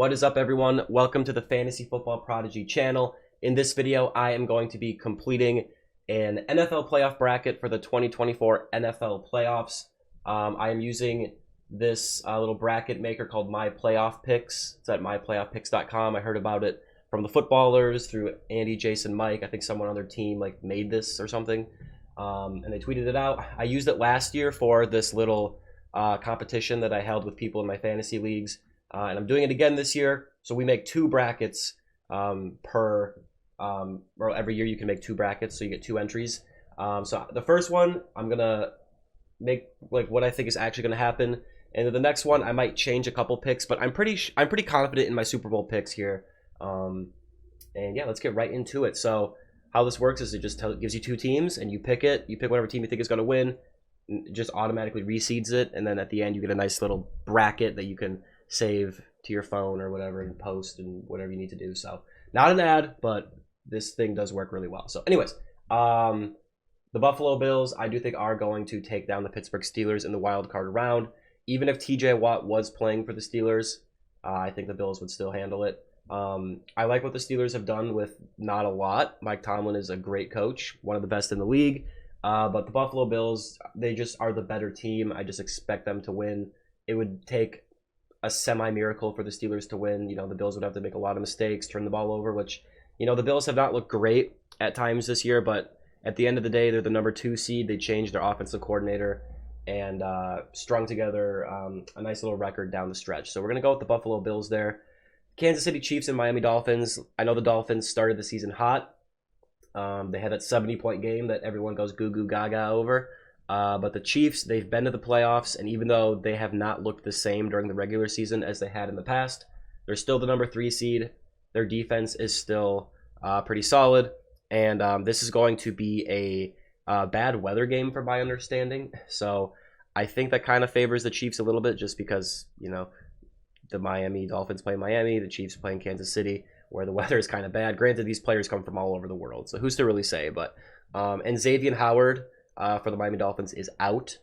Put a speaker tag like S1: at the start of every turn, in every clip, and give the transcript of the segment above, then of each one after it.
S1: What is up, everyone? Welcome to the Fantasy Football Prodigy channel. In this video, I am going to be completing an NFL playoff bracket for the 2024 NFL playoffs. I am using this little bracket maker called My Playoff Picks. It's at myplayoffpicks.com. I heard about it from the footballers through Andy, Jason, Mike. I think someone on their team made this or something, and they tweeted it out. I used it last year for this little competition that I held with people in my fantasy leagues. And I'm doing it again this year. So we make two brackets or every year you can make two brackets, so you get two entries. So the first one, I'm going to make what I think is actually going to happen. And then the next one, I might change a couple picks, but I'm pretty confident in my Super Bowl picks here. And yeah, let's get right into it. So how this works is it just gives you two teams, and you pick it. You pick whatever team you think is going to win. It just automatically reseeds it, and then at the end you get a nice little bracket that you can save to your phone or whatever and post and whatever you need to do. So not an ad, but this thing does work really well. So anyways, the Buffalo Bills, I do think, are going to take down the Pittsburgh Steelers in the wild card round. Even if TJ Watt was playing for the Steelers, I think the Bills would still handle it. I like what the Steelers have done with not a lot. Mike Tomlin is a great coach, one of the best in the league. But the Buffalo Bills, they just are the better team. I just expect them to win. It would take a semi-miracle for the Steelers to win. You know, the Bills would have to make a lot of mistakes, turn the ball over, which, you know, the Bills have not looked great at times this year, but at the end of the day, they're the number 2 seed. They changed their offensive coordinator and strung together a nice little record down the stretch. So we're going to go with the Buffalo Bills there. Kansas City Chiefs and Miami Dolphins. I know the Dolphins started the season hot. They had that 70-point game that everyone goes goo goo gaga over. But the Chiefs, they've been to the playoffs, and even though they have not looked the same during the regular season as they had in the past, they're still the number 3 seed. Their defense is still pretty solid, and this is going to be a bad weather game from my understanding. So I think that kind of favors the Chiefs a little bit, just because, you know, the Miami Dolphins play Miami, the Chiefs playing Kansas City, where the weather is kind of bad. Granted, these players come from all over the world, so who's to really say? But and Xavier Howard for the Miami Dolphins is out,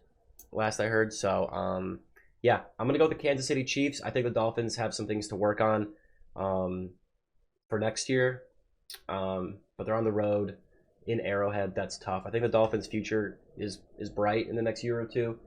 S1: last I heard. So yeah, I'm gonna go with the Kansas City Chiefs. I think the Dolphins have some things to work on for next year, but they're on the road in Arrowhead. That's tough. I think the Dolphins' future is bright in the next year or two.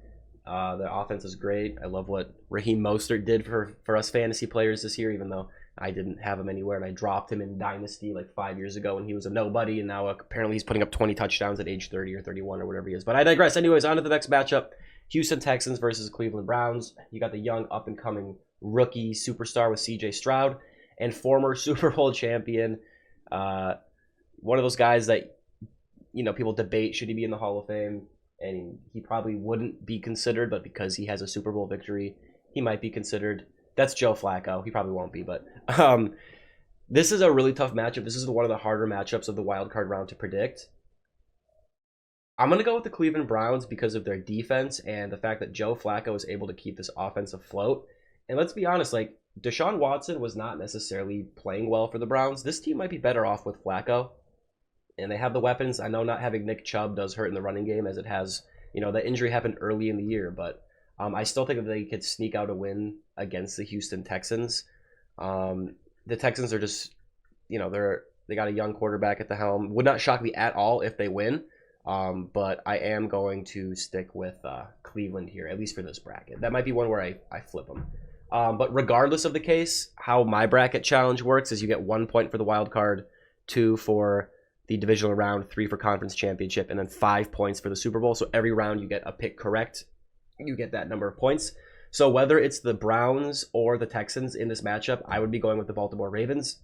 S1: The offense is great. I love what Raheem Mostert did for us fantasy players this year, even though I didn't have him anywhere, and I dropped him in Dynasty 5 years ago when he was a nobody, and now apparently he's putting up 20 touchdowns at age 30 or 31 or whatever he is. But I digress. Anyways, on to the next matchup. Houston Texans versus Cleveland Browns. You got the young, up-and-coming rookie superstar with C.J. Stroud and former Super Bowl champion. One of those guys that, you know, people debate, should he be in the Hall of Fame? And he probably wouldn't be considered, but because he has a Super Bowl victory, he might be considered. That's Joe Flacco. He probably won't be, but this is a really tough matchup. This is one of the harder matchups of the wild card round to predict. I'm going to go with the Cleveland Browns because of their defense and the fact that Joe Flacco is able to keep this offense afloat. And let's be honest, Deshaun Watson was not necessarily playing well for the Browns. This team might be better off with Flacco, and they have the weapons. I know not having Nick Chubb does hurt in the running game, as it has, you know, the injury happened early in the year, but I still think that they could sneak out a win against the Houston Texans. The Texans are just, you know, they got a young quarterback at the helm. Would not shock me at all if they win, but I am going to stick with Cleveland here, at least for this bracket. That might be one where I flip them. But regardless of the case, how my bracket challenge works is you get 1 point for the wild card, 2 for the divisional round, 3 for conference championship, and then 5 points for the Super Bowl. So every round you get a pick correct, you get that number of points. So whether it's the Browns or the Texans in this matchup, I would be going with the Baltimore Ravens.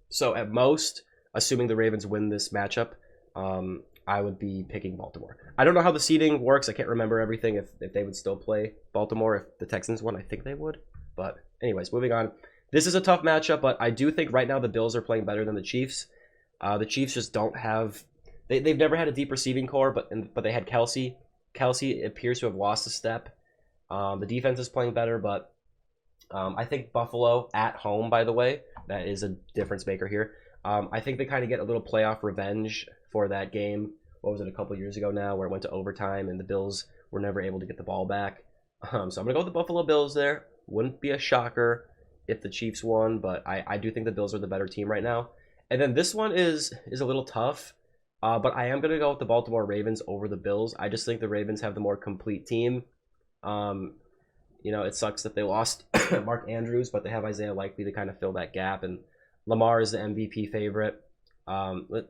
S1: So at most, assuming the Ravens win this matchup, I would be picking Baltimore. I don't know how the seeding works. I can't remember everything, if they would still play Baltimore if the Texans won. I think they would. But anyways, moving on. This is a tough matchup, but I do think right now the Bills are playing better than the Chiefs. The Chiefs just don't have... They've never had a deep receiving core, but they had Kelsey. Kelsey appears to have lost a step. The defense is playing better, but I think Buffalo at home, by the way, that is a difference maker here. I think they kind of get a little playoff revenge for that game. What was it, a couple years ago now, where it went to overtime and the Bills were never able to get the ball back. So I'm going to go with the Buffalo Bills there. Wouldn't be a shocker if the Chiefs won, but I do think the Bills are the better team right now. And then this one is a little tough, but I am going to go with the Baltimore Ravens over the Bills. I just think the Ravens have the more complete team. It sucks that they lost Mark Andrews, but they have Isaiah Likely to kind of fill that gap, and Lamar is the MVP favorite.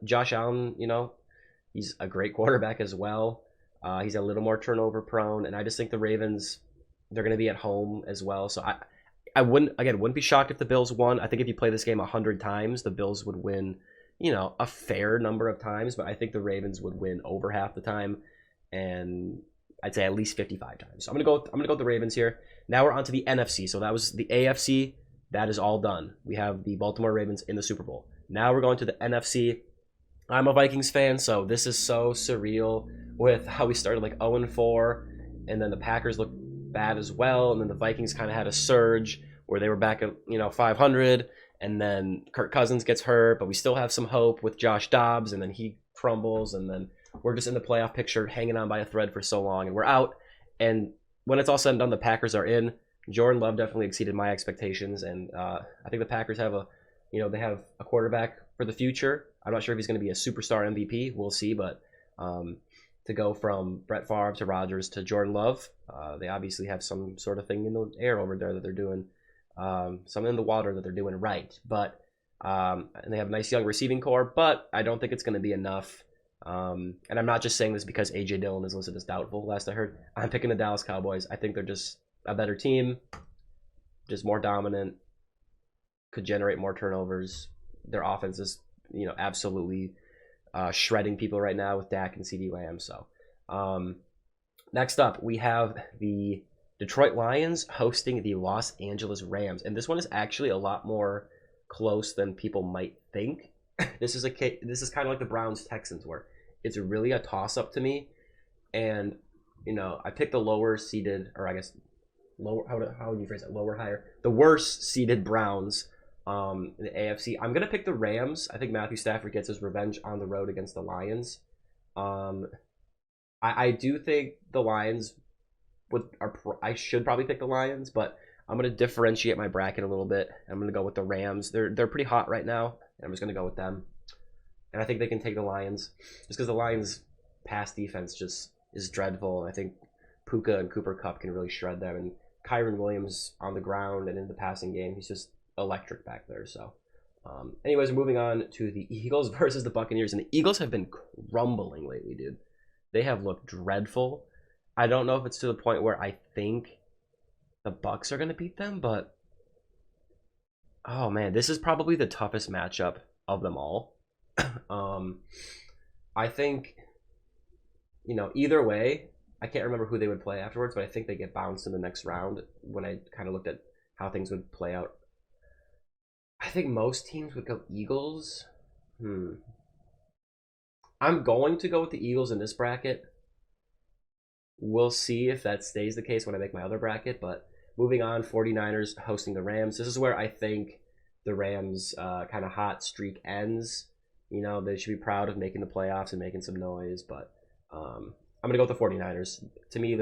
S1: Josh Allen, he's a great quarterback as well. He's a little more turnover prone, and I just think the Ravens, they're going to be at home as well. So I wouldn't be shocked if the Bills won. I think if you play this game 100 times, the Bills would win, a fair number of times, but I think the Ravens would win over half the time, and I'd say at least 55 times. So I'm gonna go with the Ravens here. Now we're on to the NFC. So that was the AFC. That is all done. We have the Baltimore Ravens in the Super Bowl. Now we're going to the NFC. I'm a Vikings fan, so this is so surreal with how we started like 0-4, and then the Packers looked bad as well, and then the Vikings kind of had a surge where they were back at 500, and then Kirk Cousins gets hurt, but we still have some hope with Josh Dobbs, and then he crumbles, and then we're just in the playoff picture hanging on by a thread for so long, and we're out. And when it's all said and done, the Packers are in. Jordan Love definitely exceeded my expectations, and I think the Packers have they have a quarterback for the future. I'm not sure if he's going to be a superstar MVP. We'll see, but to go from Brett Favre to Rodgers to Jordan Love, they obviously have some sort of thing in the air over there that they're doing, something in the water that they're doing right. But and they have a nice young receiving core, but I don't think it's going to be enough. And I'm not just saying this because A.J. Dillon is listed as doubtful. Last I heard, I'm picking the Dallas Cowboys. I think they're just a better team, just more dominant, could generate more turnovers. Their offense is, absolutely shredding people right now with Dak and CeeDee Lamb. So next up, we have the Detroit Lions hosting the Los Angeles Rams. And this one is actually a lot more close than people might think. This is kind of like the Browns-Texans, where it's really a toss-up to me. And, I picked the lower seeded, or I guess lower, how would you phrase it? Lower, higher. The worst seeded Browns in the AFC. I'm going to pick the Rams. I think Matthew Stafford gets his revenge on the road against the Lions. I do think the Lions I should probably pick the Lions, but I'm going to differentiate my bracket a little bit. I'm going to go with the Rams. They're pretty hot right now. I'm just going to go with them. And I think they can take the Lions, just because the Lions' pass defense just is dreadful. And I think Puka and Cooper Kupp can really shred them. And Kyron Williams on the ground and in the passing game, he's just electric back there. So anyways, moving on to the Eagles versus the Buccaneers. And the Eagles have been crumbling lately, dude. They have looked dreadful. I don't know if it's to the point where I think the Bucs are going to beat them, but oh man, this is probably the toughest matchup of them all. I think, either way, I can't remember who they would play afterwards, but I think they get bounced in the next round when I kind of looked at how things would play out. I think most teams would go Eagles. I'm going to go with the Eagles in this bracket. We'll see if that stays the case when I make my other bracket, but moving on, 49ers hosting the Rams. This is where I think the Rams' kind of hot streak ends. They should be proud of making the playoffs and making some noise, but I'm going to go with the 49ers. To me,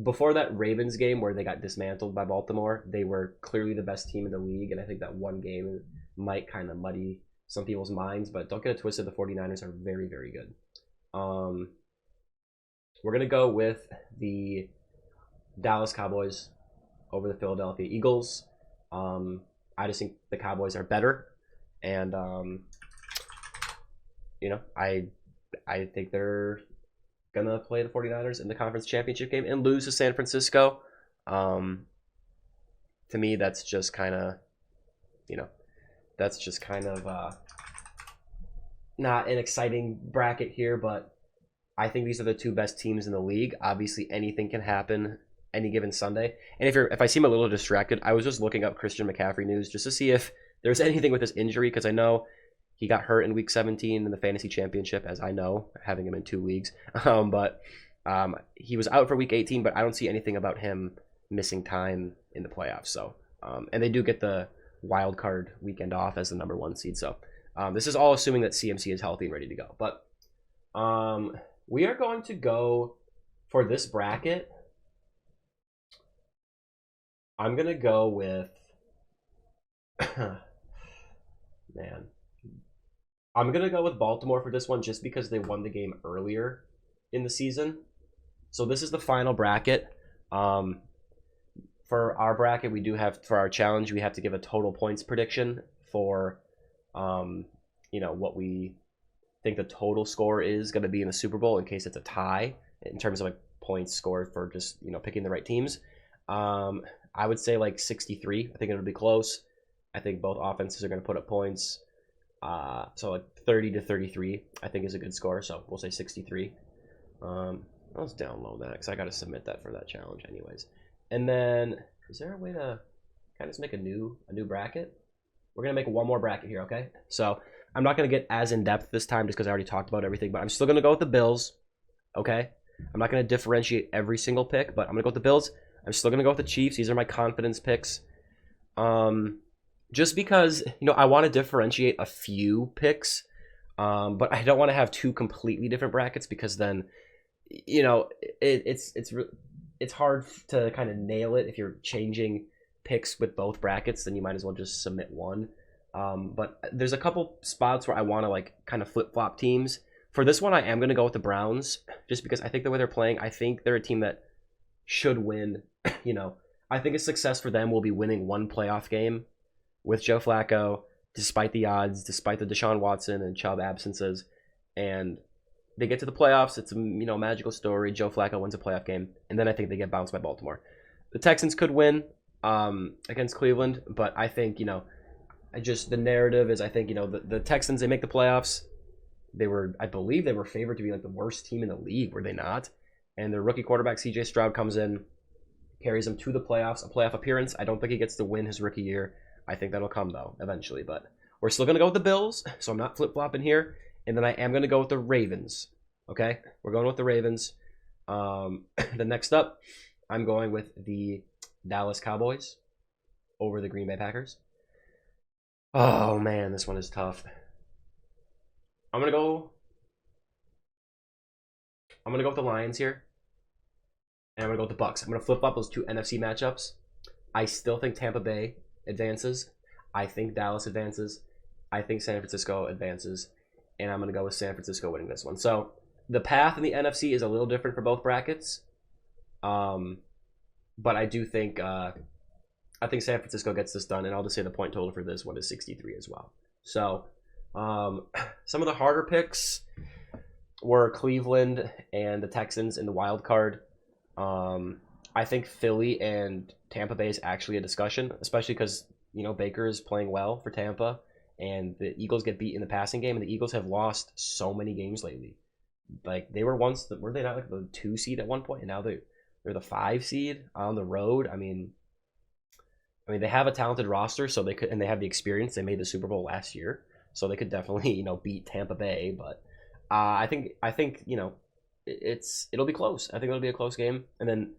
S1: before that Ravens game where they got dismantled by Baltimore, they were clearly the best team in the league, and I think that one game might kind of muddy some people's minds, but don't get it twisted, the 49ers are very, very good. We're going to go with the Dallas Cowboys over the Philadelphia Eagles. I just think the Cowboys are better, and I think they're gonna play the 49ers in the conference championship game and lose to San Francisco. To me, that's just kind of not an exciting bracket here, but I think these are the two best teams in the league. Obviously, anything can happen any given Sunday. And if I seem a little distracted, I was just looking up Christian McCaffrey news just to see if there's anything with his injury, because I know he got hurt in Week 17 in the Fantasy Championship, as I know, having him in 2 leagues. But he was out for Week 18, but I don't see anything about him missing time in the playoffs. So, and they do get the wild card weekend off as the number 1 seed. So this is all assuming that CMC is healthy and ready to go. But we are going to go for this bracket. I'm going to go with Man. I'm going to go with Baltimore for this one just because they won the game earlier in the season. So this is the final bracket. For our bracket, we do have, for our challenge, we have to give a total points prediction for, what we think the total score is going to be in the Super Bowl in case it's a tie in terms of like points scored for just, picking the right teams. I would say like 63. I think it'll be close. I think both offenses are going to put up points. So like 30 to 33, I think is a good score. So we'll say 63. Let's download that because I got to submit that for that challenge anyways. And then, is there a way to kind of just make a new bracket? We're going to make one more bracket here, okay? So I'm not going to get as in-depth this time just because I already talked about everything, but I'm still going to go with the Bills, okay? I'm not going to differentiate every single pick, but I'm going to go with the Bills. I'm still going to go with the Chiefs. These are my confidence picks. Just because, I want to differentiate a few picks, but I don't want to have two completely different brackets because then, it's hard to kind of nail it if you're changing picks with both brackets. Then you might as well just submit one. But there's a couple spots where I want to like kind of flip-flop teams. For this one, I am going to go with the Browns just because I think the way they're playing, I think they're a team that should win. I think a success for them will be winning one playoff game with Joe Flacco, despite the odds, despite the Deshaun Watson and Chubb absences. And they get to the playoffs. It's a magical story. Joe Flacco wins a playoff game, and then I think they get bounced by Baltimore. The Texans could win against Cleveland, but I think the narrative is I think the Texans, they make the playoffs. I believe they were favored to be like the worst team in the league, were they not? And their rookie quarterback C.J. Stroud comes in, carries them to the playoffs, a playoff appearance. I don't think he gets to win his rookie year. I think that'll come though eventually, but we're still gonna go with the Bills, so I'm not flip flopping here. And then I am going to go with the Ravens. Okay? We're going with the Ravens. The next up, I'm going with the Dallas Cowboys over the Green Bay Packers. Oh, man, this one is tough. I'm going to go with the Lions here. And I'm going to go with the Bucks. I'm going to flip-flop those two NFC matchups. I still think Tampa Bay advances. I think Dallas advances. I think San Francisco advances. And I'm going to go with San Francisco winning this one. So the path in the NFC is a little different for both brackets. But I do think I think San Francisco gets this done, and I'll just say the point total for this one is 63 as well. So some of the harder picks were Cleveland and the Texans in the wild card. I think Philly and Tampa Bay is actually a discussion, especially because Baker is playing well for Tampa. And the Eagles get beat in the passing game, and the Eagles have lost so many games lately. Like they were once, were they not like the 2 seed at one point, and now they're the 5 seed on the road. I mean, they have a talented roster, so they could, and they have the experience. They made the Super Bowl last year, so they could definitely beat Tampa Bay. But I think it'll be close. I think it'll be a close game, and then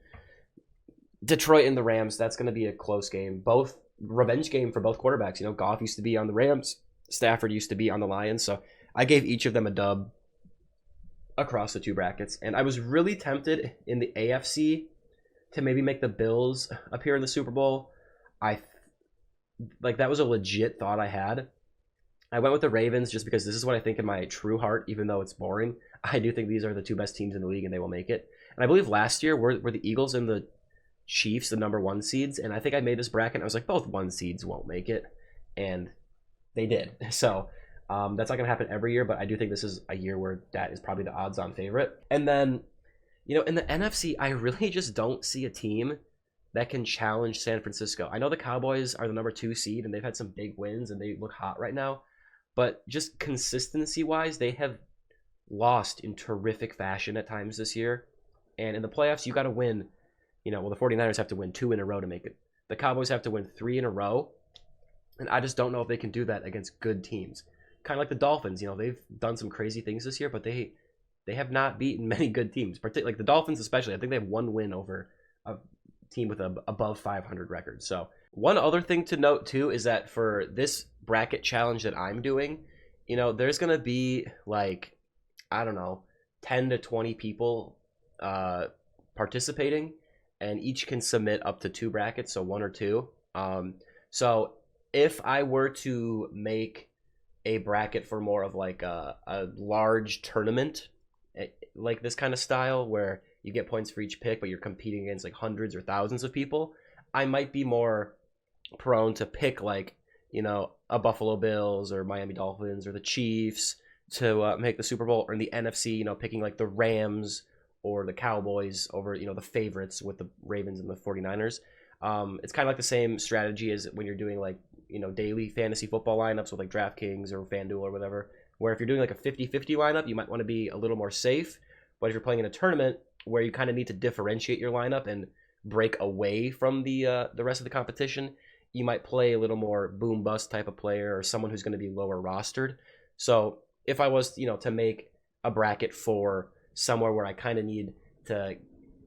S1: Detroit and the Rams. That's going to be a close game. Both. Revenge game for both quarterbacks. Goff used to be on the Rams. Stafford used to be on the Lions. So I gave each of them a dub across the two brackets. And I was really tempted in the AFC to maybe make the Bills appear in the Super Bowl. That was a legit thought I had. I went with the Ravens just because this is what I think in my true heart, even though it's boring. I do think these are the two best teams in the league and they will make it. And I believe last year were the Eagles and the Chiefs the number 1 seeds, and I think I made this bracket and I was like, both 1 seeds won't make it, and they did. So that's not gonna happen every year, but I do think this is a year where that is probably the odds-on favorite. And then in the NFC, I really just don't see a team that can challenge San Francisco. I know the Cowboys are the number 2 seed and they've had some big wins and they look hot right now, but just consistency wise, they have lost in terrific fashion at times this year. And in the playoffs, you got to win. The 49ers have to win 2 in a row to make it. The Cowboys have to win 3 in a row. And I just don't know if they can do that against good teams. Kind of like the Dolphins. They've done some crazy things this year, but they have not beaten many good teams. Particularly like the Dolphins especially. I think they have 1 win over a team with a above 500 record. So one other thing to note too is that for this bracket challenge that I'm doing, there's going to be like, I don't know, 10 to 20 people participating. And each can submit up to 2 brackets, so 1 or 2. So if I were to make a bracket for more of like a large tournament, like this kind of style where you get points for each pick, but you're competing against like hundreds or thousands of people, I might be more prone to pick like, a Buffalo Bills or Miami Dolphins or the Chiefs to make the Super Bowl, or in the NFC, picking like the Rams or the Cowboys over, the favorites with the Ravens and the 49ers. It's kind of like the same strategy as when you're doing like, daily fantasy football lineups with like DraftKings or FanDuel or whatever, where if you're doing like a 50-50 lineup, you might want to be a little more safe. But if you're playing in a tournament where you kind of need to differentiate your lineup and break away from the rest of the competition, you might play a little more boom bust type of player or someone who's going to be lower rostered. So if I was, to make a bracket for somewhere where I kind of need to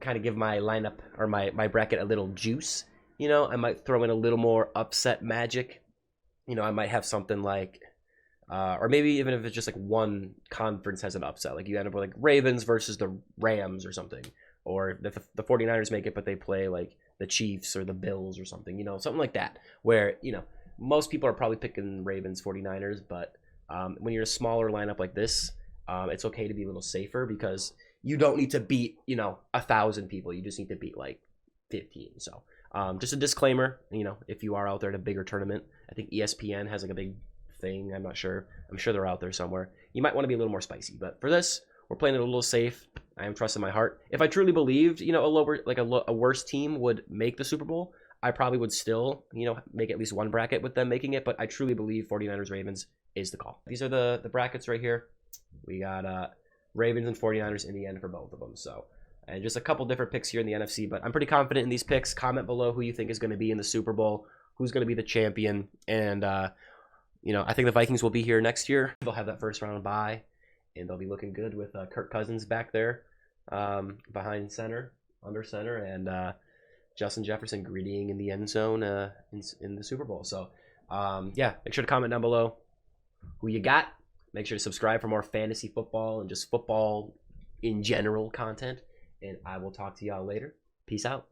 S1: kind of give my lineup or my bracket a little juice, I might throw in a little more upset magic. I might have something like, or maybe even if it's just like one conference has an upset, like you end up with like Ravens versus the Rams or something, or the 49ers make it, but they play like the Chiefs or the Bills or something, something like that, where, most people are probably picking Ravens, 49ers, but when you're a smaller lineup like this, it's okay to be a little safer because you don't need to beat, 1,000 people. You just need to beat like 15. So just a disclaimer, if you are out there at a bigger tournament, I think ESPN has like a big thing. I'm not sure. I'm sure they're out there somewhere. You might want to be a little more spicy, but for this, we're playing it a little safe. I am trusting my heart. If I truly believed, a worse team would make the Super Bowl, I probably would still, make at least one bracket with them making it. But I truly believe 49ers Ravens is the call. These are the brackets right here. We got Ravens and 49ers in the end for both of them. So, and just a couple different picks here in the NFC, but I'm pretty confident in these picks. Comment below who you think is going to be in the Super Bowl, who's going to be the champion, and I think the Vikings will be here next year. They'll have that first round bye, and they'll be looking good with Kirk Cousins back there behind center, under center, and Justin Jefferson greeting in the end zone in the Super Bowl. So, make sure to comment down below who you got. Make sure to subscribe for more fantasy football and just football in general content. And I will talk to y'all later. Peace out.